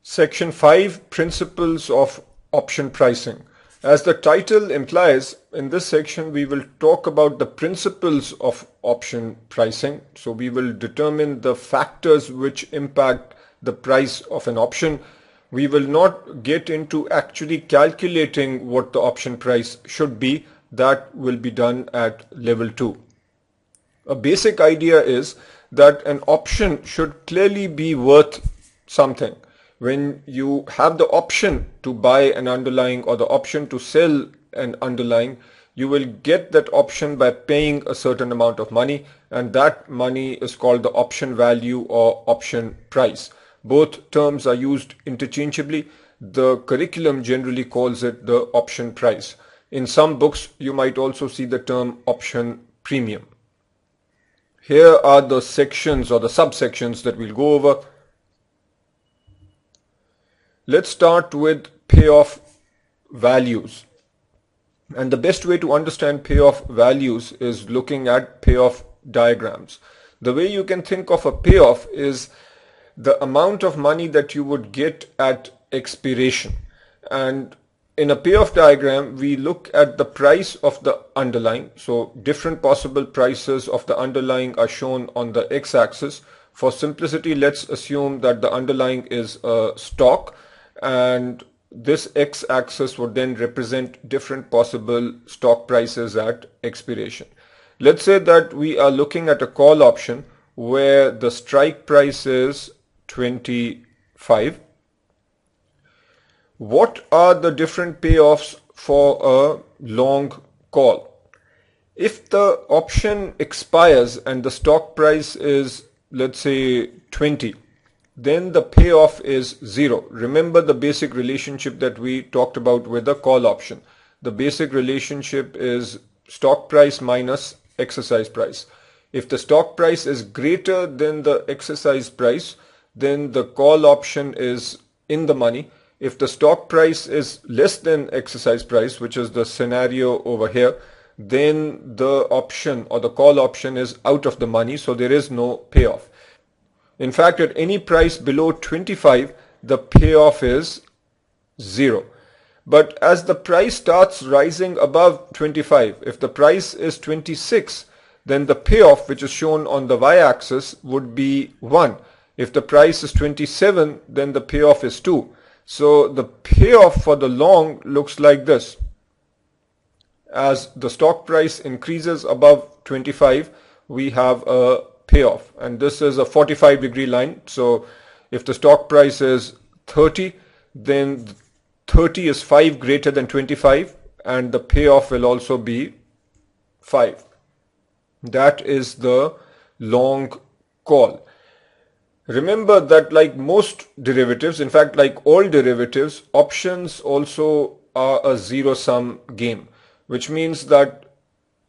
Section 5, Principles of Option Pricing. As the title implies, in this section we will talk about the principles of option pricing. So we will determine the factors which impact the price of an option. We will not get into actually calculating what the option price should be. That will be done at level 2. A basic idea is that an option should clearly be worth something. When you have the option to buy an underlying or the option to sell an underlying, you will get that option by paying a certain amount of money, and that money is called the option value or option price. Both terms are used interchangeably. The curriculum generally calls it the option price. In some books, you might also see the term option premium. Here are the sections or the subsections that we'll go over. Let's start with payoff values. And the best way to understand payoff values is looking at payoff diagrams. The way you can think of a payoff is the amount of money that you would get at expiration. And in a payoff diagram, we look at the price of the underlying. So different possible prices of the underlying are shown on the x-axis. For simplicity, let's assume that the underlying is a stock, and this x-axis would then represent different possible stock prices at expiration. Let's say that we are looking at a call option where the strike price is 25. What are the different payoffs for a long call? If the option expires and the stock price is, let's say, 20, then the payoff is 0. Remember the basic relationship that we talked about with the call option. The basic relationship is stock price minus exercise price. If the stock price is greater than the exercise price, then the call option is in the money. If the stock price is less than exercise price, which is the scenario over here, then the option or the call option is out of the money, so there is no payoff. In fact, at any price below 25, the payoff is 0. But as the price starts rising above 25, if the price is 26, then the payoff, which is shown on the y-axis, would be 1. If the price is 27, then the payoff is 2. So the payoff for the long looks like this. As the stock price increases above 25, we have a payoff, and this is a 45-degree line. So if the stock price is 30, then 30 is 5 greater than 25, and the payoff will also be 5. That is the long call. Remember that like most derivatives, in fact like all derivatives, options also are a zero-sum game, which means that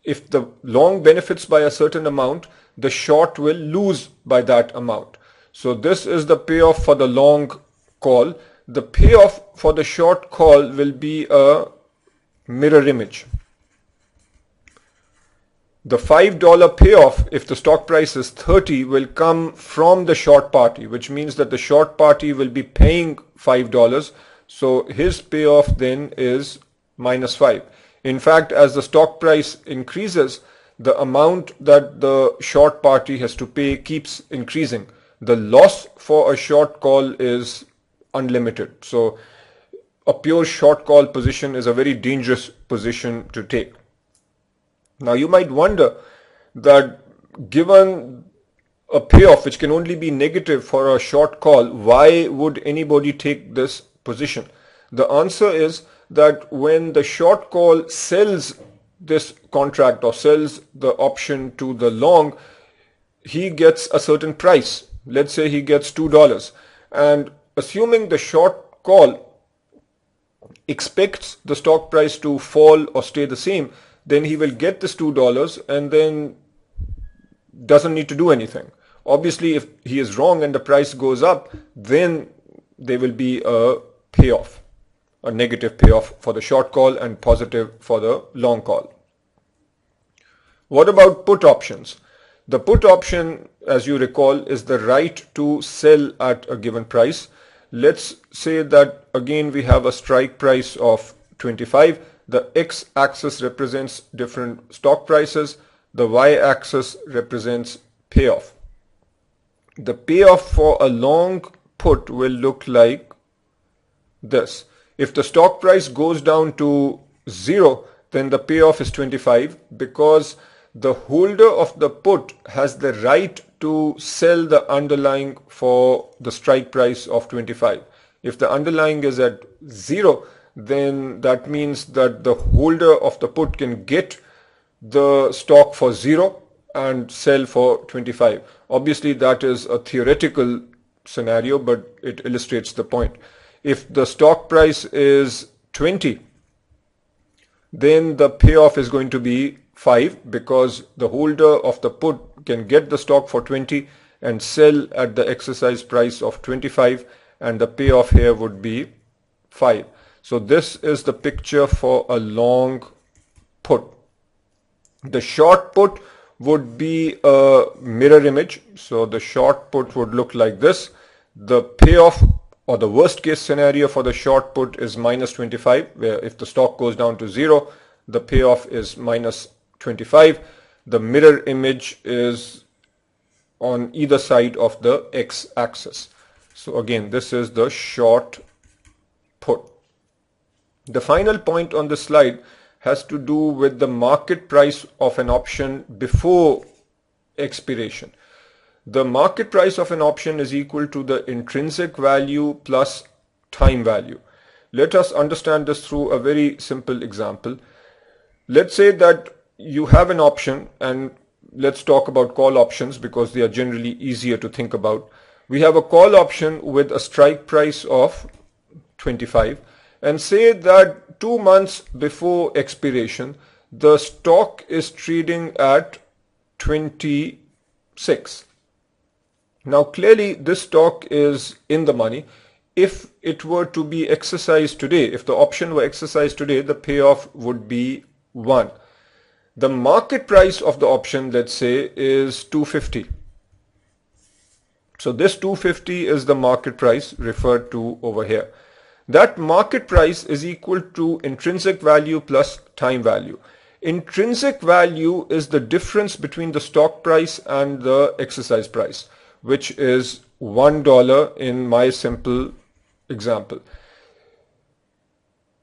if the long benefits by a certain amount, the short will lose by that amount. So this is the payoff for the long call. The payoff for the short call will be a mirror image. The $5 payoff, if the stock price is 30, will come from the short party, which means that the short party will be paying $5. So his payoff then is minus 5. In fact, as the stock price increases, the amount that the short party has to pay keeps increasing. The loss for a short call is unlimited. So a pure short call position is a very dangerous position to take. Now you might wonder that given a payoff which can only be negative for a short call, why would anybody take this position? The answer is that when the short call sells this contract or sells the option to the long, he gets a certain price. Let's say he gets $2, and assuming the short call expects the stock price to fall or stay the same, then he will get this $2 and then doesn't need to do anything. Obviously, if he is wrong and the price goes up, then there will be a payoff, a negative payoff for the short call and positive for the long call. What about put options? The put option, as you recall, is the right to sell at a given price. Let's say that again we have a strike price of 25. The x-axis represents different stock prices. The y-axis represents payoff. The payoff for a long put will look like this. If the stock price goes down to 0, then the payoff is 25, because the holder of the put has the right to sell the underlying for the strike price of 25. If the underlying is at 0, then that means that the holder of the put can get the stock for 0 and sell for 25. Obviously that is a theoretical scenario, but it illustrates the point. If the stock price is 20, then the payoff is going to be 5, because the holder of the put can get the stock for 20 and sell at the exercise price of 25, and the payoff here would be 5. So this is the picture for a long put. The short put would be a mirror image. So the short put would look like this. The payoff, or the worst case scenario for the short put, is minus 25, where if the stock goes down to 0, the payoff is minus 25. The mirror image is on either side of the x-axis. So again, this is the short put. The final point on the slide has to do with the market price of an option before expiration. The market price of an option is equal to the intrinsic value plus time value. Let us understand this through a very simple example. Let's say that you have an option, and let's talk about call options because they are generally easier to think about. We have a call option with a strike price of 25, and say that 2 months before expiration the stock is trading at 26. Now clearly this stock is in the money. If it were to be exercised today, if the option were exercised today, the payoff would be 1. The market price of the option, let's say, is 250. So this 250 is the market price referred to over here. That market price is equal to intrinsic value plus time value. Intrinsic value is the difference between the stock price and the exercise price, which is $1 in my simple example.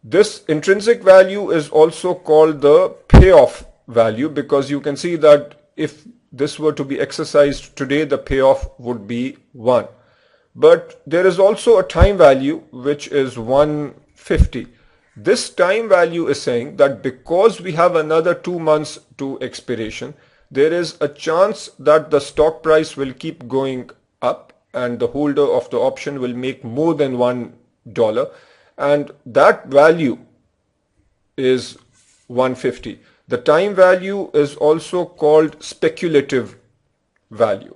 This intrinsic value is also called the payoff value, because you can see that if this were to be exercised today, the payoff would be 1. But there is also a time value which is 150. This time value is saying that because we have another 2 months to expiration, there is a chance that the stock price will keep going up and the holder of the option will make more than $1, and that value is 150. The time value is also called speculative value.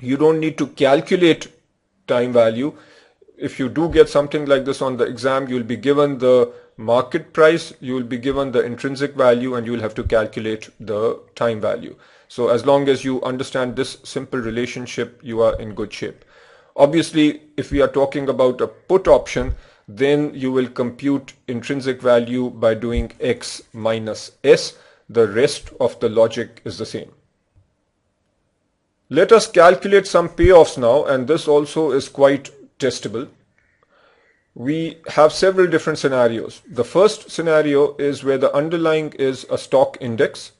You don't need to calculate time value. If you do get something like this on the exam, you'll be given the market price, you will be given the intrinsic value, and you will have to calculate the time value. So as long as you understand this simple relationship, you are in good shape. Obviously, if we are talking about a put option, then you will compute intrinsic value by doing x minus s. The rest of the logic is the same. Let us calculate some payoffs now, and this also is quite testable. We have several different scenarios. The first scenario is where the underlying is a stock index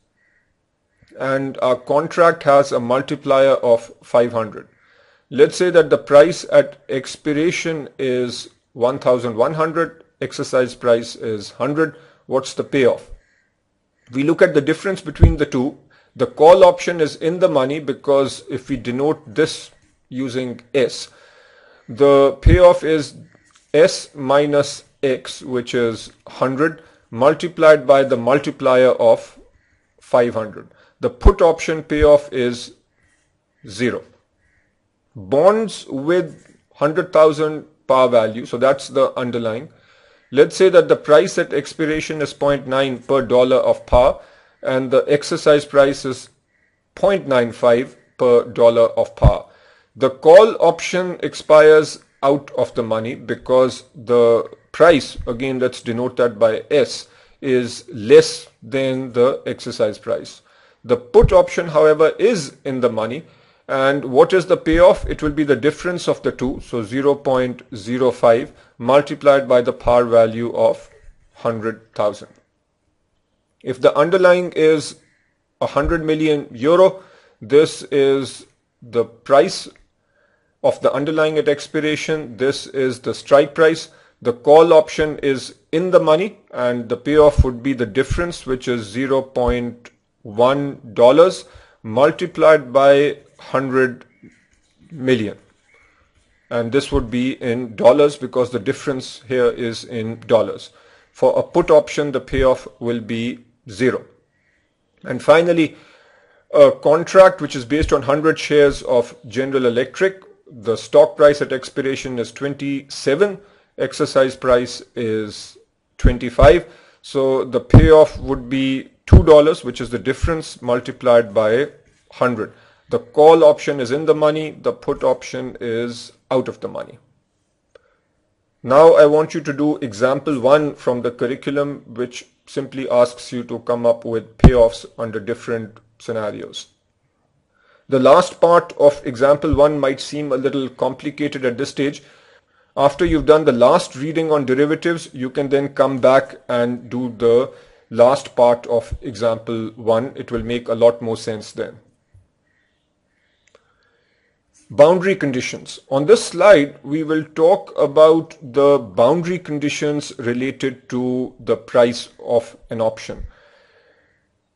and our contract has a multiplier of 500. Let's say that the price at expiration is 1100, exercise price is 100. What's the payoff? We look at the difference between the two. The call option is in the money because if we denote this using S, the payoff is S minus X, which is 100, multiplied by the multiplier of 500. The put option payoff is 0. Bonds with 100,000 par value, so that's the underlying. Let's say that the price at expiration is 0.9 per dollar of par and the exercise price is 0.95 per dollar of par. The call option expires out of the money because the price, again let's denote that by S, is less than the exercise price. The put option, however, is in the money. And what is the payoff? It will be the difference of the two, so 0.05 multiplied by the par value of 100,000. If the underlying is 100 million euro, this is the price of the underlying at expiration. This is the strike price. The call option is in the money and the payoff would be the difference, which is $0.1 multiplied by 100 million. And this would be in dollars because the difference here is in dollars. For a put option, the payoff will be 0. And finally, a contract which is based on 100 shares of General Electric. The stock price at expiration is 27. Exercise price is 25. So the payoff would be $2, which is the difference multiplied by 100. The call option is in the money. The put option is out of the money. Now I want you to do example 1 from the curriculum, which simply asks you to come up with payoffs under different scenarios. The last part of example 1 might seem a little complicated at this stage. After you've done the last reading on derivatives, you can then come back and do the last part of example 1. It will make a lot more sense then. Boundary conditions. On this slide, we will talk about the boundary conditions related to the price of an option.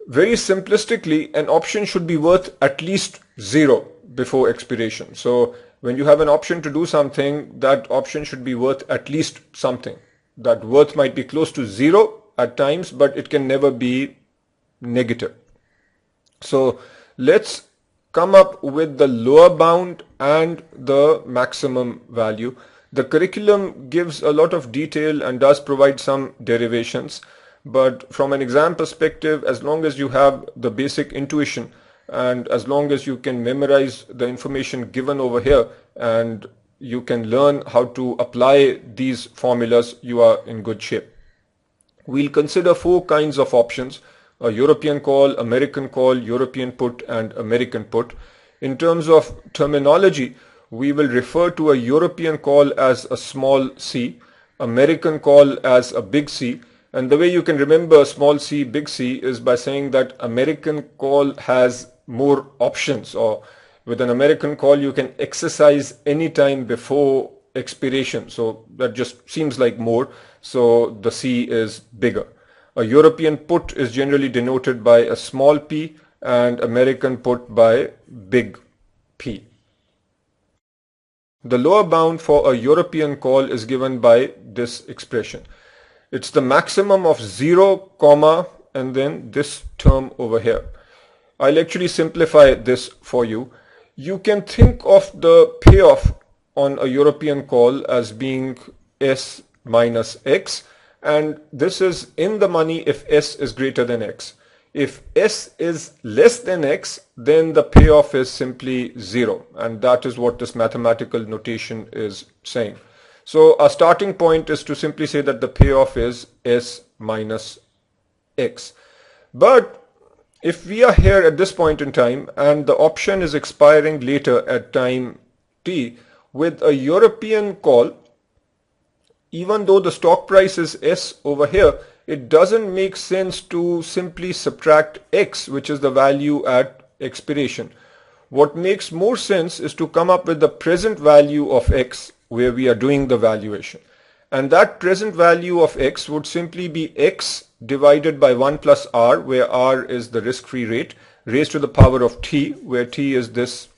Very simplistically, an option should be worth at least 0 before expiration. So when you have an option to do something, that option should be worth at least something. That worth might be close to 0 at times, but it can never be negative. So let's come up with the lower bound and the maximum value. The curriculum gives a lot of detail and does provide some derivations, but from an exam perspective, as long as you have the basic intuition and as long as you can memorize the information given over here and you can learn how to apply these formulas, you are in good shape. We'll consider 4 kinds of options: a European call, American call, European put, and American put. In terms of terminology, we will refer to a European call as a small c, American call as a big C, and the way you can remember small c, big C is by saying that American call has more options, or with an American call you can exercise any time before expiration, so that just seems like more, so the C is bigger. A European put is generally denoted by a small p and American put by big P. The lower bound for a European call is given by this expression. It's the maximum of 0, comma, and then this term over here. I'll actually simplify this for you. You can think of the payoff on a European call as being S minus X, and this is in the money if S is greater than X. If S is less than X, then the payoff is simply 0, and that is what this mathematical notation is saying. So our starting point is to simply say that the payoff is S minus X. But if we are here at this point in time and the option is expiring later at time t, with a European call, even though the stock price is S over here, it doesn't make sense to simply subtract X, which is the value at expiration. What makes more sense is to come up with the present value of X where we are doing the valuation. And that present value of X would simply be X divided by 1 plus R, where R is the risk-free rate, raised to the power of T, where T is this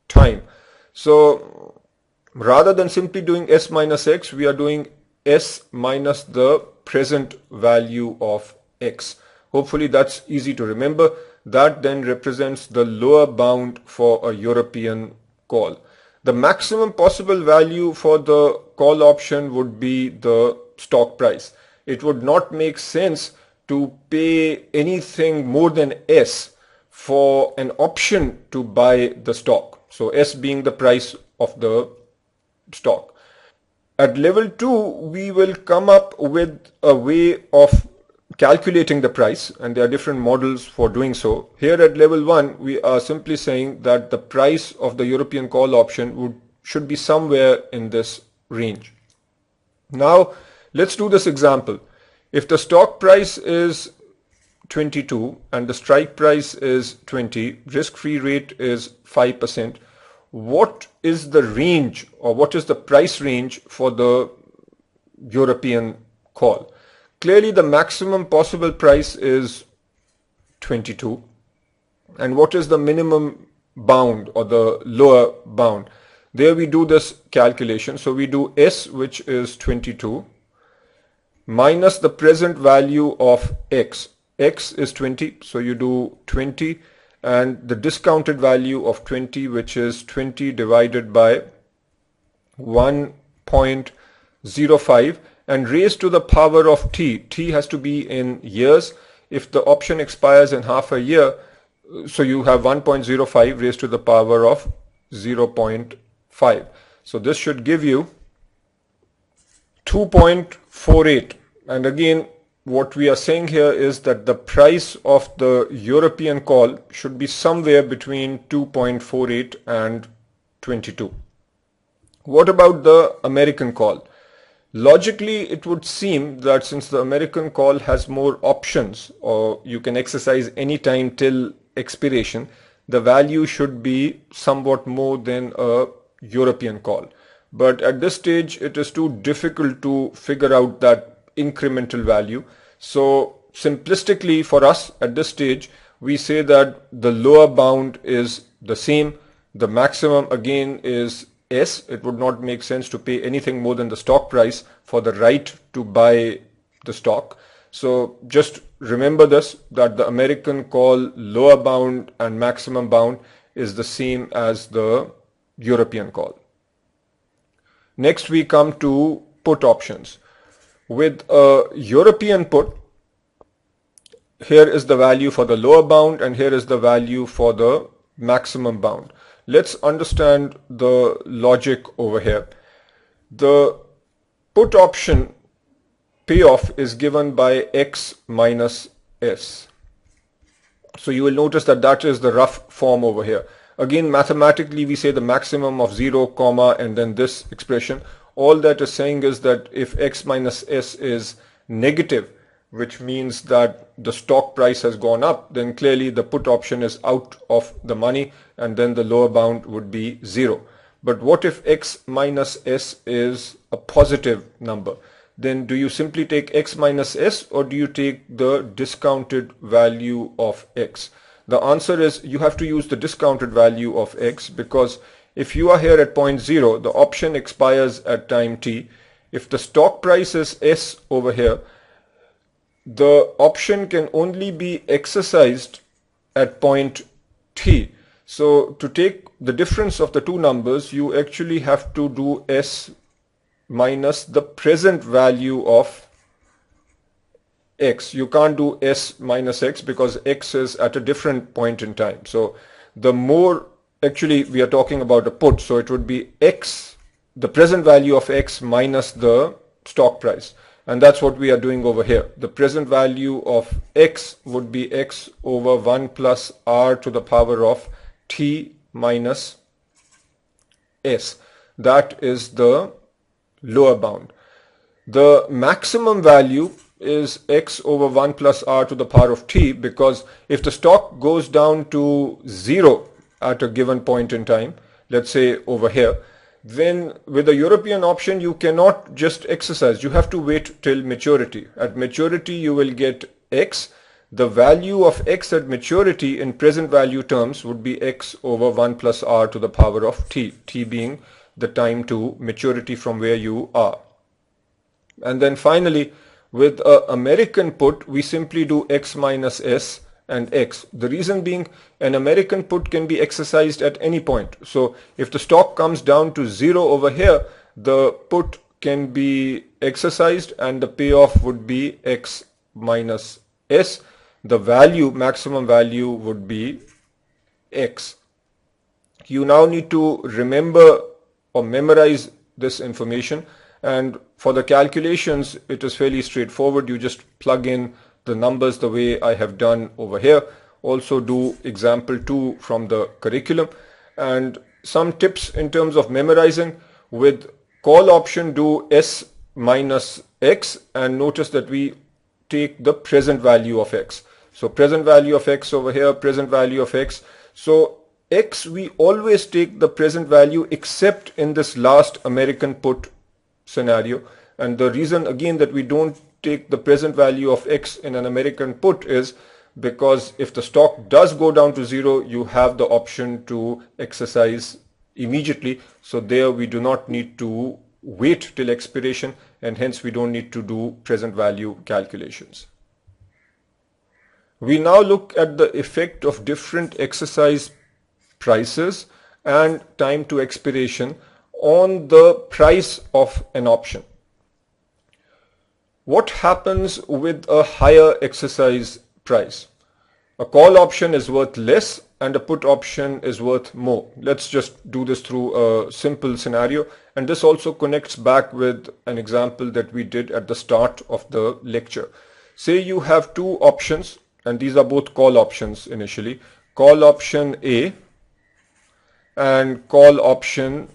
time. So rather than simply doing S minus X, we are doing S minus the present value of X. Hopefully that's easy to remember. That then represents the lower bound for a European call. The maximum possible value for the call option would be the stock price. It would not make sense to pay anything more than S for an option to buy the stock. So S being the price of the stock. At level 2, we will come up with a way of calculating the price, and there are different models for doing so. Here at level 1, we are simply saying that the price of the European call option should be somewhere in this range. Now, let's do this example. If the stock price is 22 and the strike price is 20, risk-free rate is 5%, what is the range, or what is the price range for the European call? Clearly the maximum possible price is 22. And what is the minimum bound or the lower bound? There we do this calculation. So we do S, which is 22, minus the present value of X. X is 20, so you do 20, and the discounted value of 20, which is 20 divided by 1.05, and raised to the power of t. T has to be in years. If the option expires in half a year, so you have 1.05 raised to the power of 0.5. So this should give you 2.48. And again, what we are saying here is that the price of the European call should be somewhere between 2.48 and 22. What about the American call? Logically, it would seem that since the American call has more options, or you can exercise any time till expiration, the value should be somewhat more than a European call. But at this stage, it is too difficult to figure out that incremental value. So simplistically for us at this stage, we say that the lower bound is the same. The maximum again is S. It would not make sense to pay anything more than the stock price for the right to buy the stock. So just remember this, that the American call lower bound and maximum bound is the same as the European call. Next we come to put options. With a European put, here is the value for the lower bound and here is the value for the maximum bound. Let's understand the logic over here. The put option payoff is given by X minus S. So you will notice that that is the rough form over here. Again, mathematically we say the maximum of 0, comma, and then this expression. All that is saying is that if X minus S is negative, which means that the stock price has gone up, then clearly the put option is out of the money, and then the lower bound would be 0. But what if X minus S is a positive number? Then do you simply take X minus S, or do you take the discounted value of X? The answer is you have to use the discounted value of X, because if you are here at point 0, the option expires at time t. If the stock price is S over here, the option can only be exercised at point t. So to take the difference of the two numbers, you actually have to do S minus the present value of X. You can't do S minus X because X is at a different point in time. So the more, actually we are talking about a put, so it would be X, the present value of X minus the stock price. And that's what we are doing over here. The present value of X would be X over 1 plus R to the power of T minus S. That is the lower bound. The maximum value is X over 1 plus R to the power of T, because if the stock goes down to 0 at a given point in time, let's say over here, then with a European option you cannot just exercise, you have to wait till maturity. At maturity you will get X. The value of X at maturity in present value terms would be X over 1 plus R to the power of T, T being the time to maturity from where you are. And then finally, with an American put, we simply do X minus S and X. The reason being, an American put can be exercised at any point. So if the stock comes down to 0 over here, the put can be exercised and the payoff would be X minus S. The value, maximum value, would be X. You now need to remember or memorize this information, And for the calculations, it is fairly straightforward. You just plug in the numbers the way I have done over here. Also do example 2 from the curriculum. And some tips in terms of memorizing: with call option, do S minus X, and notice that we take the present value of X. So present value of X over here, present value of X. So X, we always take the present value except in this last American put scenario. And the reason again that we don't take the present value of X in an American put is because if the stock does go down to 0, you have the option to exercise immediately. So there we do not need to wait till expiration, and hence we don't need to do present value calculations. We now look at the effect of different exercise prices and time to expiration on the price of an option. What happens with a higher exercise price? A call option is worth less and a put option is worth more. Let's just do this through a simple scenario, and this also connects back with an example that we did at the start of the lecture. Say you have two options, and these are both call options initially. Call option A and call option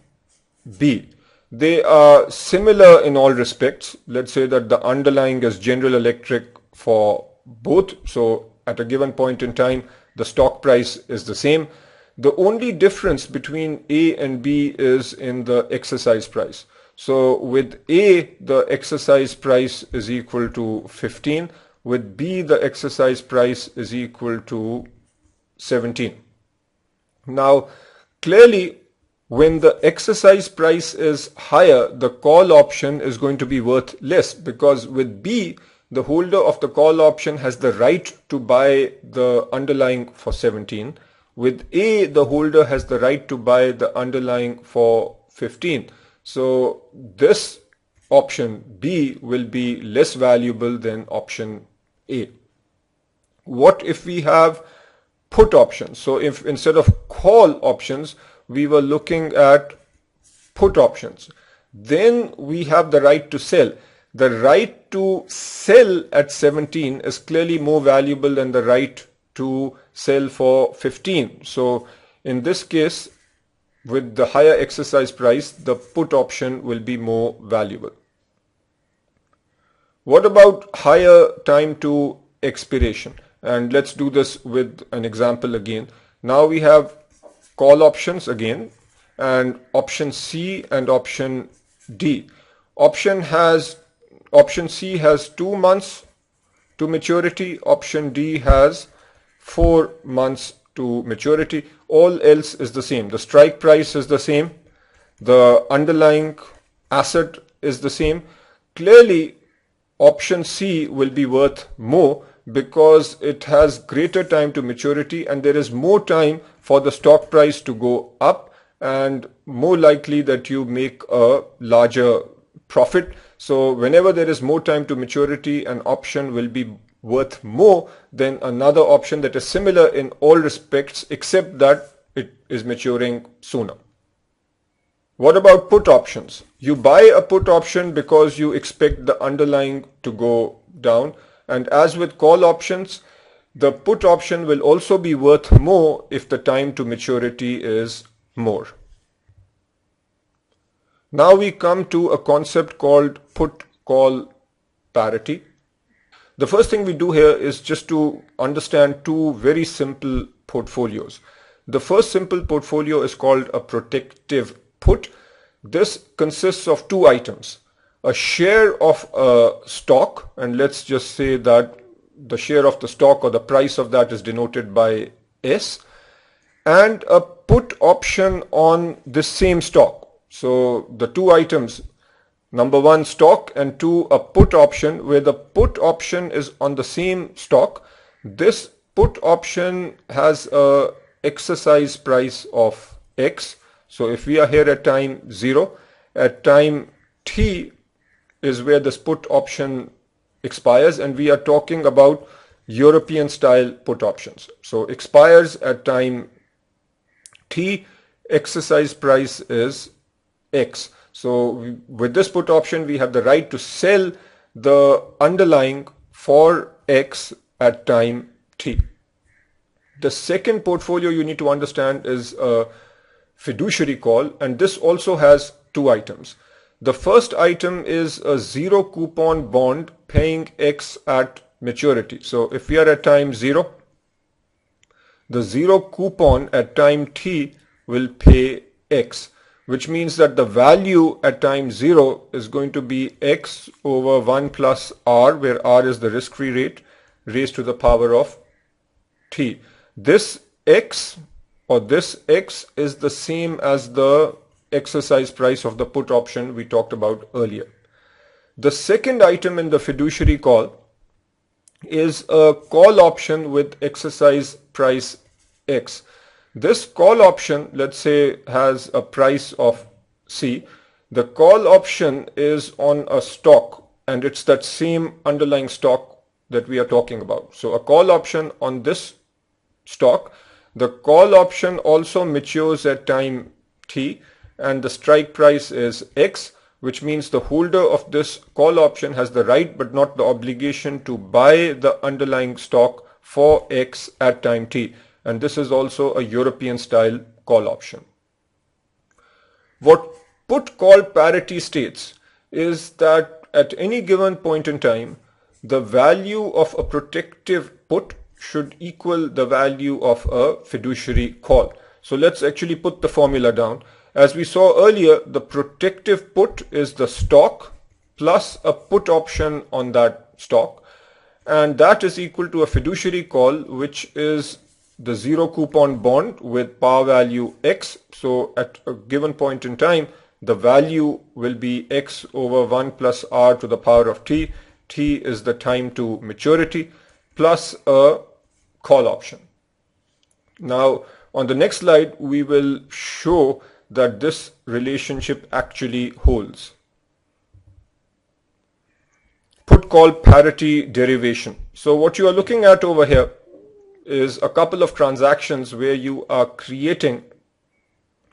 B. They are similar in all respects. Let's say that the underlying is General Electric for both. So at a given point in time, the stock price is the same. The only difference between A and B is in the exercise price. So with A, the exercise price is equal to 15. With B, the exercise price is equal to 17. Now, clearly, when the exercise price is higher, the call option is going to be worth less, because with B, the holder of the call option has the right to buy the underlying for 17. With A, the holder has the right to buy the underlying for 15. So this option B will be less valuable than option A. What if we have put options? So if instead of call options, we were looking at put options, then we have the right to sell. The right to sell at 17 is clearly more valuable than the right to sell for 15. So in this case, with the higher exercise price, the put option will be more valuable. What about higher time to expiration? And let's do this with an example again. Now we have call options again, and option C and option D. Option C has 2 months to maturity. Option D has 4 months to maturity. All else is the same. The strike price is the same. The underlying asset is the same. Clearly, option C will be worth more because it has greater time to maturity and there is more time for the stock price to go up, and more likely that you make a larger profit. So whenever there is more time to maturity, an option will be worth more than another option that is similar in all respects except that it is maturing sooner. What about put options? You buy a put option because you expect the underlying to go down, and as with call options, the put option will also be worth more if the time to maturity is more. Now we come to a concept called put-call parity. The first thing we do here is just to understand two very simple portfolios. The first simple portfolio is called a protective put. This consists of two items: a share of a stock, and let's just say that the share of the stock or the price of that is denoted by S, and a put option on the same stock. So the two items, number one stock and two a put option, where the put option is on the same stock. This put option has a exercise price of X. So if we are here at time 0, at time T is where this put option expires, and we are talking about European style put options. So expires at time T, exercise price is X. So with this put option, we have the right to sell the underlying for X at time T. The second portfolio you need to understand is a fiduciary call, and this also has two items. The first item is a zero coupon bond paying X at maturity. So if we are at time 0, the zero coupon at time T will pay X, which means that the value at time 0 is going to be X over 1 plus R, where R is the risk-free rate, raised to the power of T. This X or this X is the same as the exercise price of the put option we talked about earlier. The second item in the fiduciary call is a call option with exercise price X. This call option, let's say, has a price of C. The call option is on a stock, and it's that same underlying stock that we are talking about. So a call option on this stock. The call option also matures at time T, and the strike price is X, which means the holder of this call option has the right but not the obligation to buy the underlying stock for X at time T. And this is also a European style call option. What put call parity states is that at any given point in time, the value of a protective put should equal the value of a fiduciary call. So let's actually put the formula down. As we saw earlier, the protective put is the stock plus a put option on that stock, and that is equal to a fiduciary call, which is the zero coupon bond with par value X. So at a given point in time, the value will be X over 1 plus R to the power of T. T is the time to maturity plus a call option. Now on the next slide, we will show that this relationship actually holds. Put call parity derivation. So what you are looking at over here is a couple of transactions where you are creating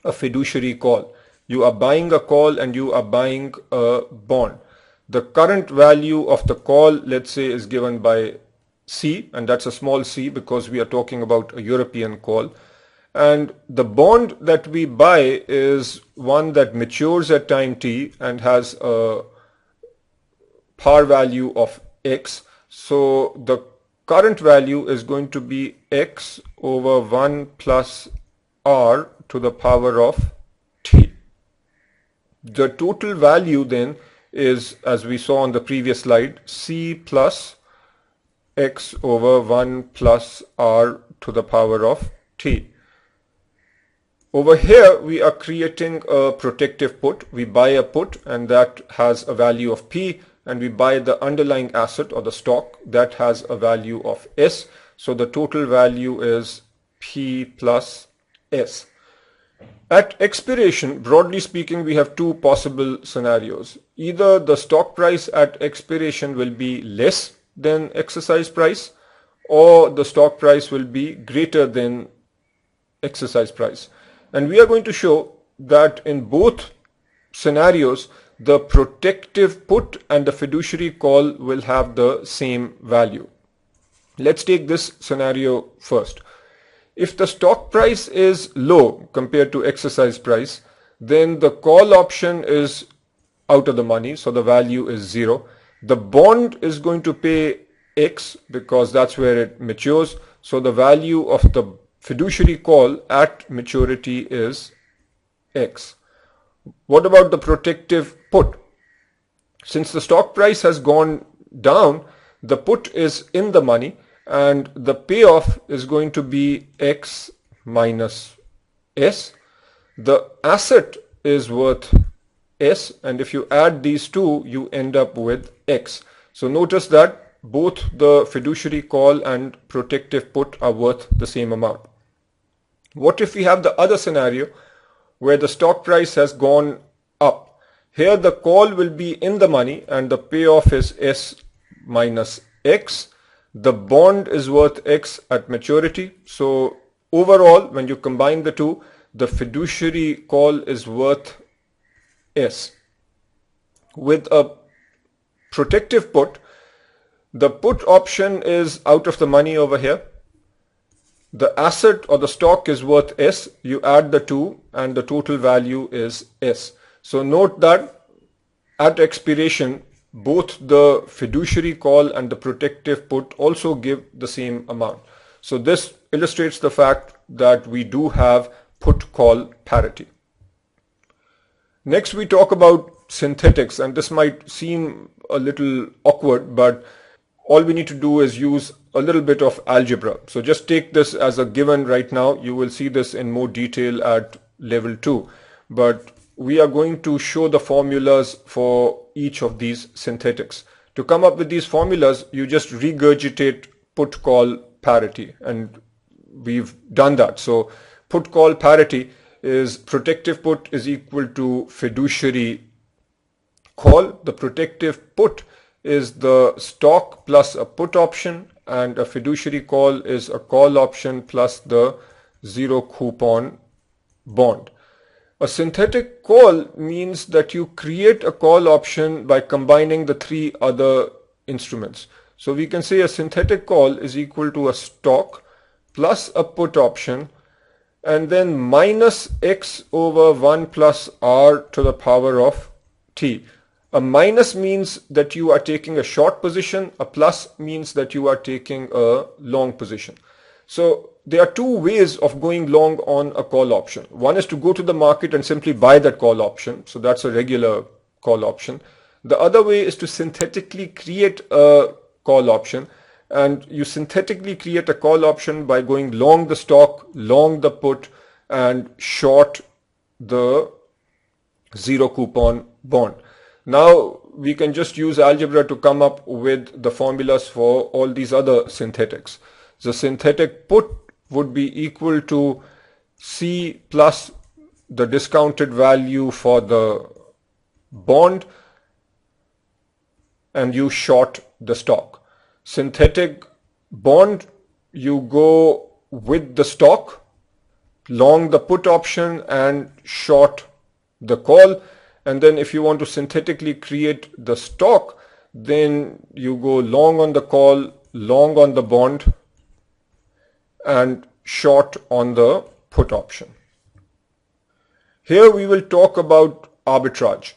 a fiduciary call. You are buying a call and you are buying a bond. The current value of the call, let's say, is given by C, and that's a small c because we are talking about a European call. And the bond that we buy is one that matures at time T and has a par value of X. So the current value is going to be X over 1 plus R to the power of T. The total value then is, as we saw on the previous slide, C plus X over 1 plus R to the power of T. Over here we are creating a protective put. We buy a put and that has a value of P, and we buy the underlying asset or the stock that has a value of S. So the total value is P plus S. At expiration, broadly speaking, we have two possible scenarios. Either the stock price at expiration will be less than exercise price, or the stock price will be greater than exercise price. And we are going to show that in both scenarios, the protective put and the fiduciary call will have the same value. Let's take this scenario first. If the stock price is low compared to exercise price, then the call option is out of the money, so the value is 0. The bond is going to pay X because that's where it matures, so the value of the fiduciary call at maturity is X. What about the protective put? Since the stock price has gone down, the put is in the money and the payoff is going to be X minus S. The asset is worth S, and if you add these two, you end up with X. So notice that both the fiduciary call and protective put are worth the same amount. What if we have the other scenario where the stock price has gone up? Here the call will be in the money and the payoff is S minus X. The bond is worth X at maturity. So overall, when you combine the two, the fiduciary call is worth S. With a protective put, the put option is out of the money over here. The asset or the stock is worth S. You add the two and the total value is S. So note that at expiration, both the fiduciary call and the protective put also give the same amount. So this illustrates the fact that we do have put call parity. Next we talk about synthetics, and this might seem a little awkward, but all we need to do is use a little bit of algebra. So just take this as a given right now. You will see this in more detail at level 2. But we are going to show the formulas for each of these synthetics. To come up with these formulas, you just regurgitate put call parity, and we've done that. So put call parity is protective put is equal to fiduciary call. The protective put is the stock plus a put option, and a fiduciary call is a call option plus the zero coupon bond. A synthetic call means that you create a call option by combining the three other instruments. So we can say a synthetic call is equal to a stock plus a put option and then minus x over 1 plus r to the power of t. A minus means that you are taking a short position, a plus means that you are taking a long position. So there are two ways of going long on a call option. One is to go to the market and simply buy that call option. So that's a regular call option. The other way is to synthetically create a call option, and you synthetically create a call option by going long the stock, long the put, and short the zero coupon bond. Now we can just use algebra to come up with the formulas for all these other synthetics. The synthetic put would be equal to C plus the discounted value for the bond, and you short the stock. Synthetic bond, you go with the stock, long the put option and short the call. And then if you want to synthetically create the stock, then you go long on the call, long on the bond, and short on the put option. Here we will talk about arbitrage.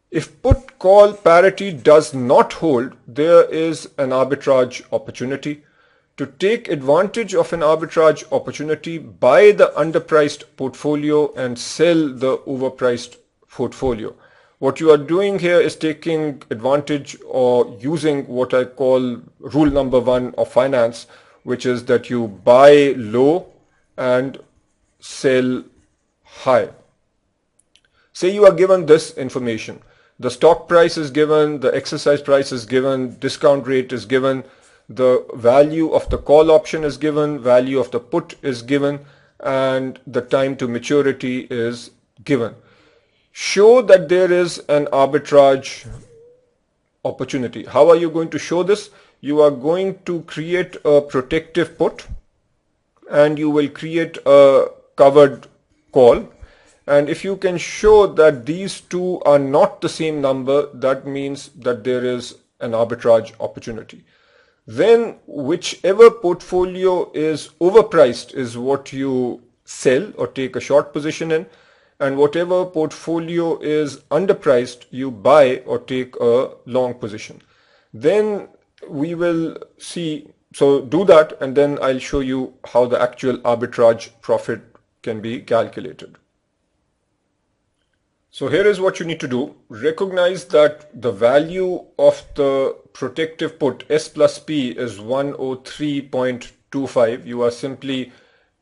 If put call parity does not hold, there is an arbitrage opportunity. To take advantage of an arbitrage opportunity, buy the underpriced portfolio and sell the overpriced portfolio. What you are doing here is taking advantage or using what I call rule number 1 of finance, which is that you buy low and sell high. Say you are given this information. The stock price is given, the exercise price is given, discount rate is given, the value of the call option is given, value of the put is given, and the time to maturity is given. Show that there is an arbitrage opportunity. How are you going to show this? You are going to create a protective put and you will create a covered call. And if you can show that these two are not the same number, that means that there is an arbitrage opportunity. Then whichever portfolio is overpriced is what you sell or take a short position in, and whatever portfolio is underpriced you buy or take a long position. Then we will see, so do that, and then I'll show you how the actual arbitrage profit can be calculated. So here is what you need to do. Recognize that the value of the protective put S plus P is 103.25. You are simply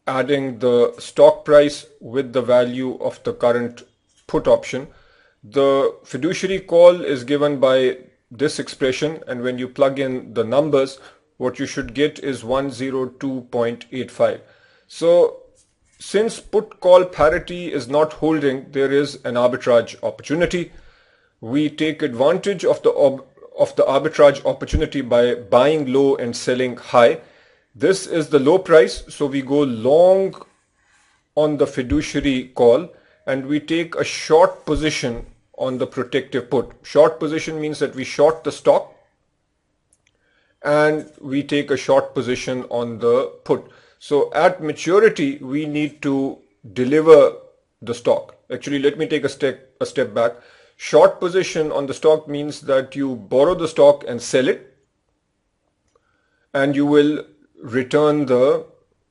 adding the stock price with the value of the current put option. The fiduciary call is given by this expression, and when you plug in the numbers, what you should get is 102.85. So since put call parity is not holding, there is an arbitrage opportunity. We take advantage of the arbitrage opportunity by buying low and selling high. This is the low price, so we go long on the fiduciary call and we take a short position on the protective put. Short position means that we short the stock and we take a short position on the put. So at maturity, we need to deliver the stock. Actually, let me take a step back. Short position on the stock means that you borrow the stock and sell it, and you will return the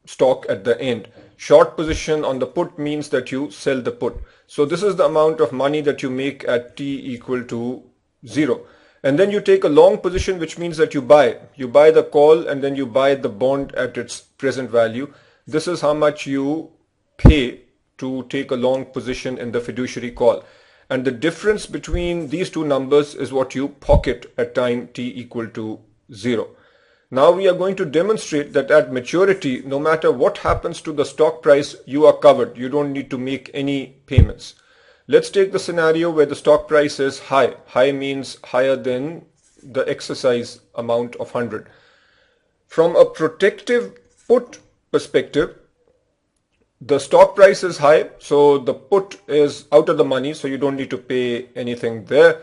stock at the end. Short position on the put means that you sell the put. So this is the amount of money that you make at t equal to 0. And then you take a long position, which means that you buy the call and then you buy the bond at its present value. This is how much you pay to take a long position in the fiduciary call. And the difference between these two numbers is what you pocket at time t equal to 0. Now we are going to demonstrate that at maturity, no matter what happens to the stock price, you are covered. You don't need to make any payments. Let's take the scenario where the stock price is high. High means higher than the exercise amount of 100. From a protective put perspective, the stock price is high, so the put is out of the money, so you don't need to pay anything there.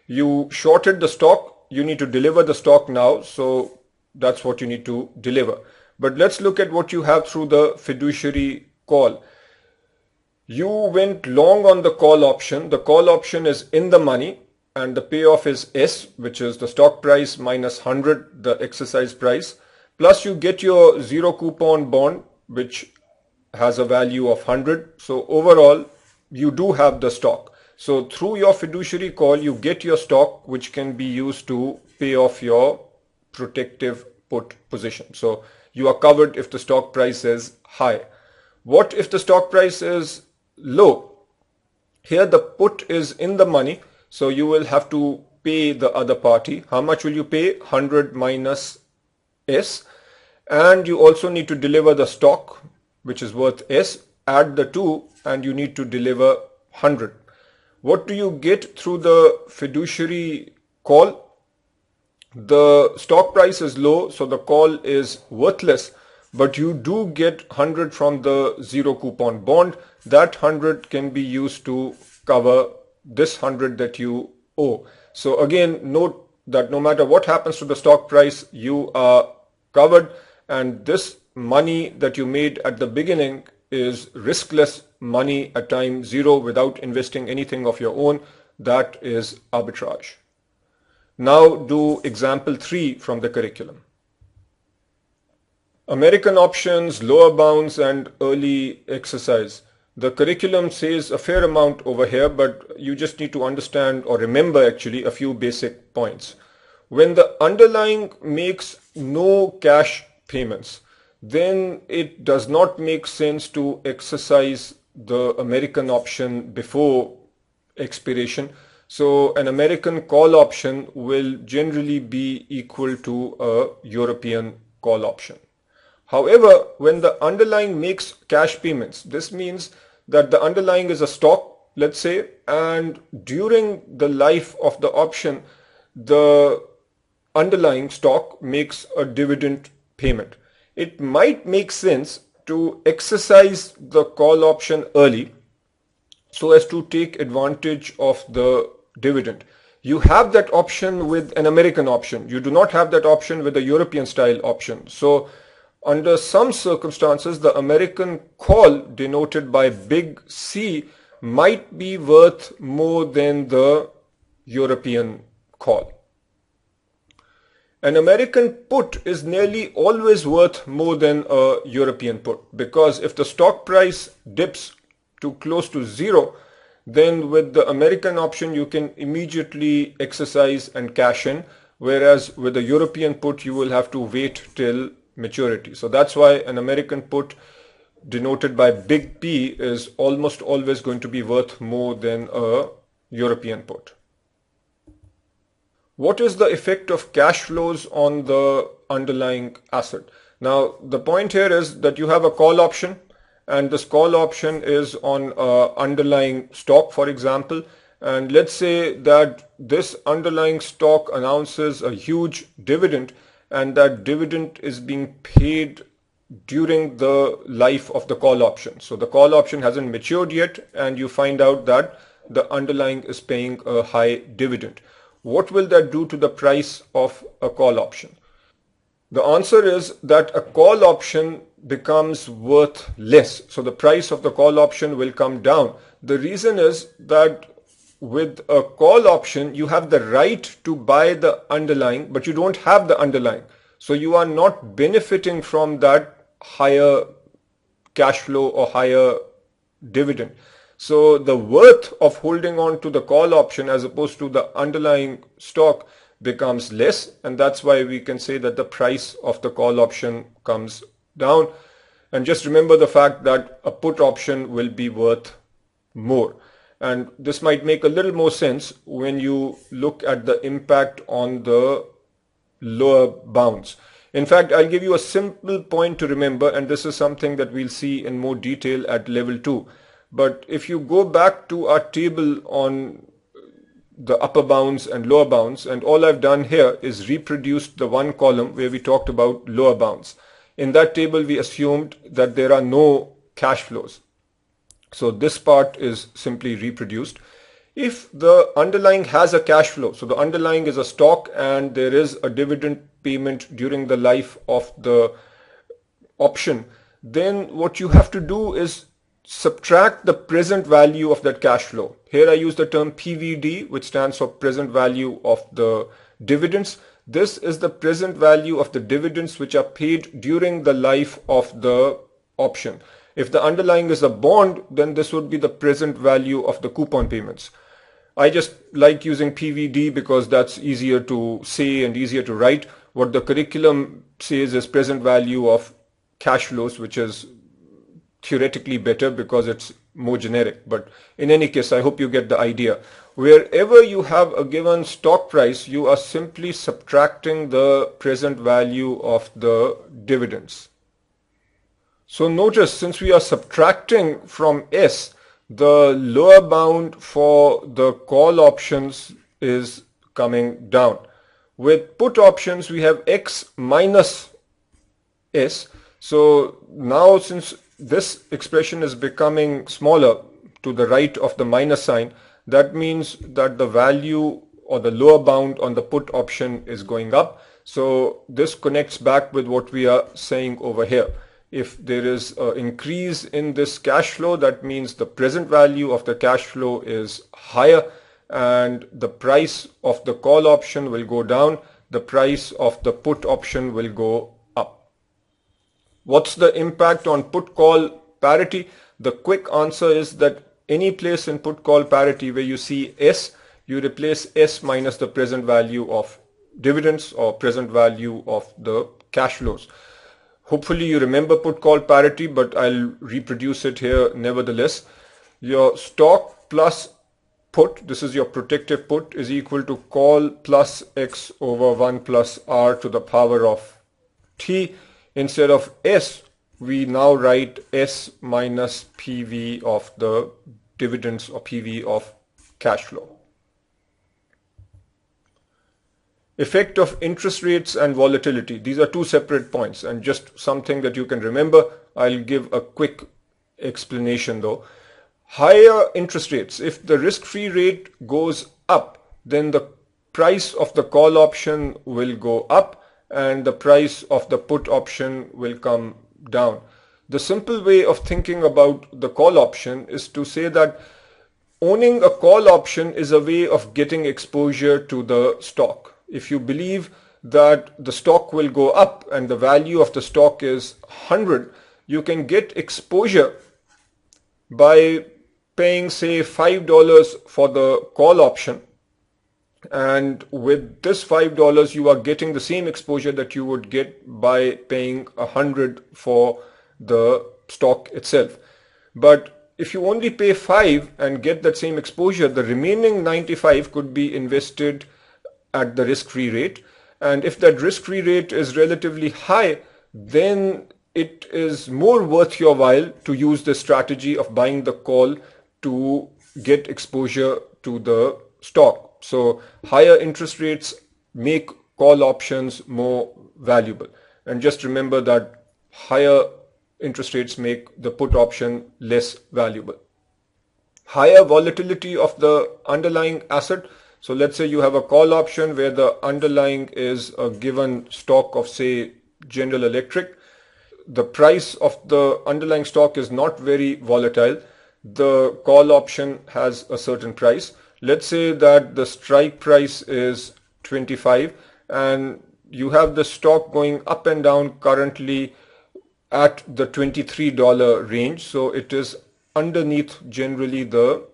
You shorted the stock, you need to deliver the stock now, so that's what you need to deliver. But let's look at what you have through the fiduciary call. You went long on the call option. The call option is in the money and the payoff is S, which is the stock price minus 100, the exercise price. Plus you get your zero coupon bond, which has a value of 100. So overall, you do have the stock. So through your fiduciary call, you get your stock, which can be used to pay off your protective put position. So you are covered if the stock price is high. What if the stock price is low? Here the put is in the money, so you will have to pay the other party. How much will you pay? 100 minus S. And you also need to deliver the stock, which is worth S. Add the two and you need to deliver 100. What do you get through the fiduciary call? The stock price is low, so the call is worthless, but you do get 100 from the zero coupon bond. That 100 can be used to cover this 100 that you owe. So again, note that no matter what happens to the stock price, you are covered, and this money that you at the beginning is riskless money at time 0 without investing anything of your own. That is arbitrage. Now do example 3 from the curriculum. American options, lower bounds and early exercise. The curriculum says a fair amount over here, but you just need to understand or remember actually a few basic points. When the underlying makes no cash payments, then it does not make sense to exercise the American option before expiration. So an American call option will generally be equal to a European call option. However, when the underlying makes cash payments, this means that the underlying is a stock, let's say, and during the life of the option, the underlying stock makes a dividend payment. It might make sense to exercise the call option early so as to take advantage of the dividend. You have that option with an American option. You do not have that option with a European style option. So under some circumstances, the American call denoted by big C might be worth more than the European call. An American put is nearly always worth more than a European put, because if the stock price dips to close to 0, then with the American option you can immediately exercise and cash in, whereas with the European put you will have to wait till maturity. So that's why an American put denoted by big P is almost always going to be worth more than a European put. What is the effect of cash flows on the underlying asset? Now the point here is that you have a call option, and this call option is on underlying stock, for example, and let's say that this underlying stock announces a huge dividend, and that dividend is being paid during the life of the call option. So the call option hasn't matured yet, and you find out that the underlying is paying a high dividend. What will that do to the price of a call option? The answer is that a call option becomes worth less. So the price of the call option will come down. The reason is that with a call option, you have the right to buy the underlying, but you don't have the underlying. So you are not benefiting from that higher cash flow or higher dividend. So the worth of holding on to the call option as opposed to the underlying stock becomes less, and that's why we can say that the price of the call option comes down. And just remember the fact that a put option will be worth more. And this might make a little more sense when you look at the impact on the lower bounds. In fact, I'll give you a simple point to remember, and this is something that we'll see in more detail at level 2. But if you go back to our table on the upper bounds and lower bounds, and all I've done here is reproduced the one column where we talked about lower bounds. In that table, we assumed that there are no cash flows. So this part is simply reproduced. If the underlying has a cash flow, so the underlying is a stock and there is a dividend payment during the life of the option, then what you have to do is subtract the present value of that cash flow. Here I use the term PVD, which stands for present value of the dividends. This is the present value of the dividends which are paid during the life of the option. If the underlying is a bond, then this would be the present value of the coupon payments. I just like using PVD because that's easier to say and easier to write. What the curriculum says is present value of cash flows, which is theoretically better because it's more generic. But in any case, I hope you get the idea. Wherever you have a given stock price, you are simply subtracting the present value of the dividends. So notice, since we are subtracting from S, the lower bound for the call options is coming down. With put options, we have X minus S. So now, since this expression is becoming smaller to the right of the minus sign, that means that the value or the lower bound on the put option is going up. So this connects back with what we are saying over here. If there is an increase in this cash flow, that means the present value of the cash flow is higher and the price of the call option will go down. The price of the put option will go up. What's the impact on put call parity? The quick answer is that any place in put call parity where you see S, you replace S minus the present value of dividends or present value of the cash flows. Hopefully you remember put call parity, but I'll reproduce it here nevertheless. Your stock plus put, this is your protective put, is equal to call plus X over 1 plus R to the power of T. Instead of S, we now write S minus PV of the dividends or PV of cash flow. Effect of interest rates and volatility. These are two separate points and just something that you can remember. I'll give a quick explanation though. Higher interest rates, if the risk-free rate goes up, then the price of the call option will go up and the price of the put option will come down. The simple way of thinking about the call option is to say that owning a call option is a way of getting exposure to the stock. If you believe that the stock will go up and the value of the stock is 100, you can get exposure by paying say $5 for the call option, and with this $5 you are getting the same exposure that you would get by paying 100 for the stock itself. But if you only pay 5 and get that same exposure, the remaining 95 could be invested at the risk-free rate, and if that risk-free rate is relatively high, then it is more worth your while to use the strategy of buying the call to get exposure to the stock. So higher interest rates make call options more valuable, and just remember that higher interest rates make the put option less valuable. higher volatility of the underlying asset. So let's say you have a call option where the underlying is a given stock of, say, General Electric. The price of the underlying stock is not very volatile. The call option has a certain price. Let's say that the strike price is 25 and you have the stock going up and down currently at the $23 range. So it is underneath generally the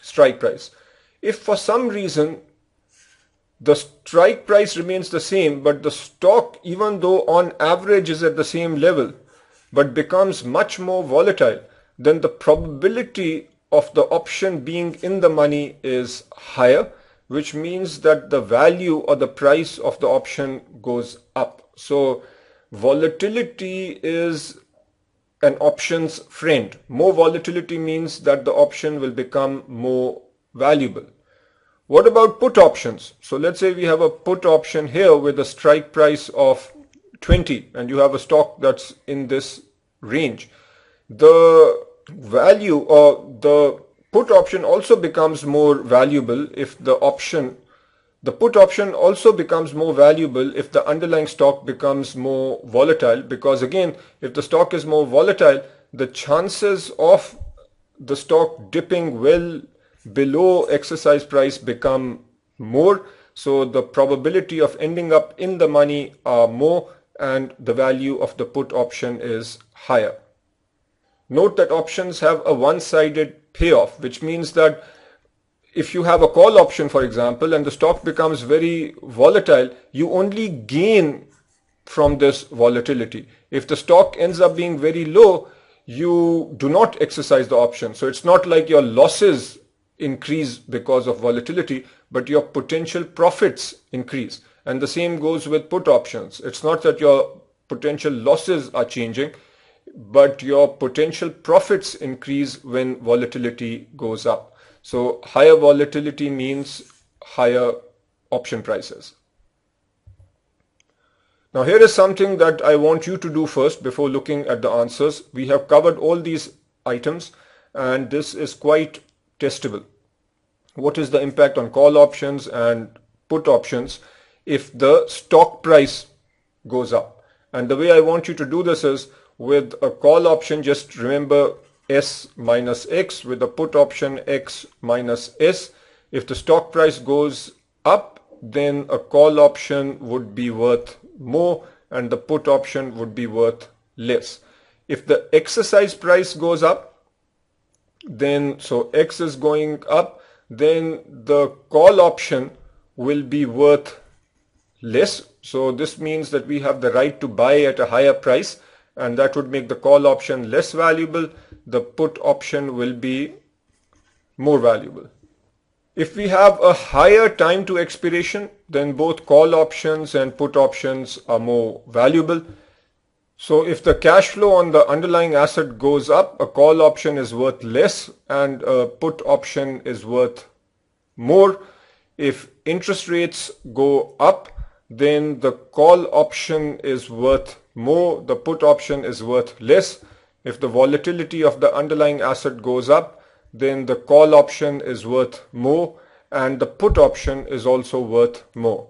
strike price. If for some reason the strike price remains the same, but the stock, even though on average is at the same level, but becomes much more volatile, then the probability of the option being in the money is higher, which means that the value or the price of the option goes up. So volatility is an option's friend. More volatility means that the option will become more valuable. What about put options? So let's say we have a put option here with a strike price of 20 and you have a stock that's in this range. The value or the put option also becomes more valuable if the put option also becomes more valuable if the underlying stock becomes more volatile, because again, if the stock is more volatile, the chances of the stock dipping well below exercise price become more. So the probability of ending up in the money are more and the value of the put option is higher. Note that options have a one-sided payoff, which means that if you have a call option, for example, and the stock becomes very volatile, you only gain from this volatility. If the stock ends up being very low, you do not exercise the option. So it's not like your losses increase because of volatility, but your potential profits increase. And the same goes with put options. It's not that your potential losses are changing, but your potential profits increase when volatility goes up. So higher volatility means higher option prices. Now here is something that I want you to do first before looking at the answers. We have covered all these items and this is quite testable. What is the impact on call options and put options if the stock price goes up? And the way I want you to do this is with a call option, just remember S minus X. With a put option, X minus S. If the stock price goes up, then a call option would be worth more and the put option would be worth less. If the exercise price goes up, then so X is going up, then the call option will be worth less. So this means that we have the right to buy at a higher price, and that would make the call option less valuable. The put option will be more valuable. If we have a higher time to expiration, then both call options and put options are more valuable. So if the cash flow on the underlying asset goes up, a call option is worth less and a put option is worth more. If interest rates go up, then the call option is worth more, the put option is worth less. If the volatility of the underlying asset goes up, then the call option is worth more and the put option is also worth more.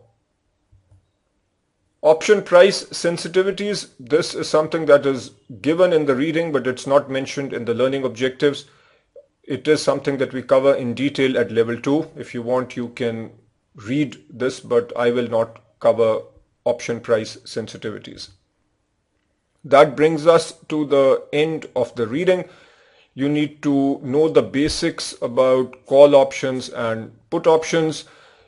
Option price sensitivities. This is something that is given in the reading, but it's not mentioned in the learning objectives. It is something that we cover in detail at level 2. If you want, you can read this, but I will not cover option price sensitivities. That brings us to the end of the reading. You need to know the basics about call options and put options.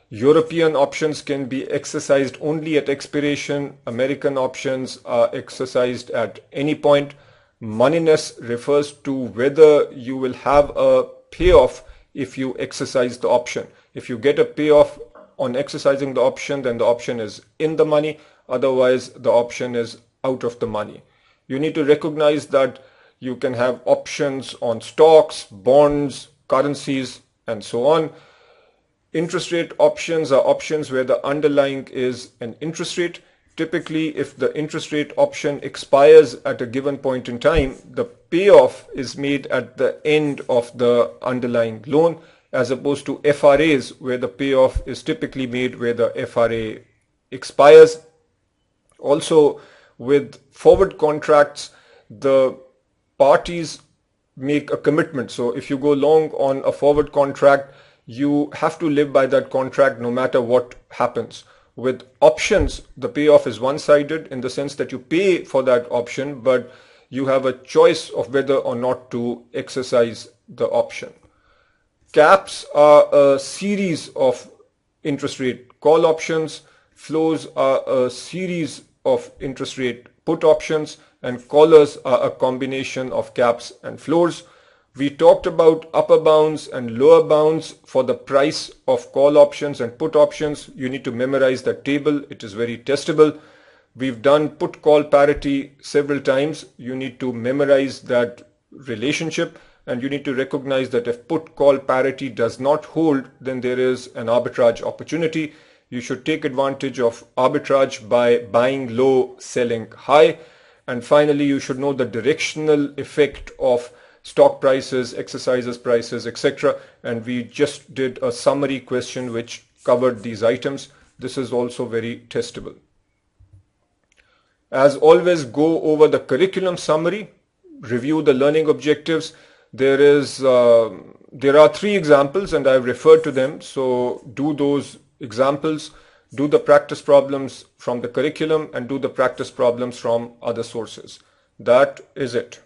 European options can be exercised only at expiration. American options are exercised at any point. Moneyness refers to whether you will have a payoff if you exercise the option. If you get a payoff on exercising the option, then the option is in the money. Otherwise, the option is out of the money. You need to recognize that you can have options on stocks, bonds, currencies, and so on. Interest rate options are options where the underlying is an interest rate. typically if the interest rate option expires at a given point in time, the payoff is made at the end of the underlying loan, as opposed to FRAs where the payoff is typically made where the FRA expires. Also, with forward contracts, the parties make a commitment. So if you go long on a forward contract, you have to live by that contract no matter what happens. With options, the payoff is one-sided in the sense that you pay for that option, but you have a choice of whether or not to exercise the option. Caps are a series of interest rate call options. Floors are a series of interest rate put options, and collars are a combination of caps and floors. We talked about upper bounds and lower bounds for the price of call options and put options. You need to memorize that table. It is very testable. We've done put call parity several times. You need to memorize that relationship, and you need to recognize that if put call parity does not hold, then there is an arbitrage opportunity. You should take advantage of arbitrage by buying low, selling high. And finally, you should know the directional effect of stock prices, exercises prices, etc. And we just did a summary question which covered these items. This is also very testable. As always, go over the curriculum summary, review the learning objectives. There are 3 examples and I've referred to them. So do those examples, do the practice problems from the curriculum, and do the practice problems from other sources. That is it.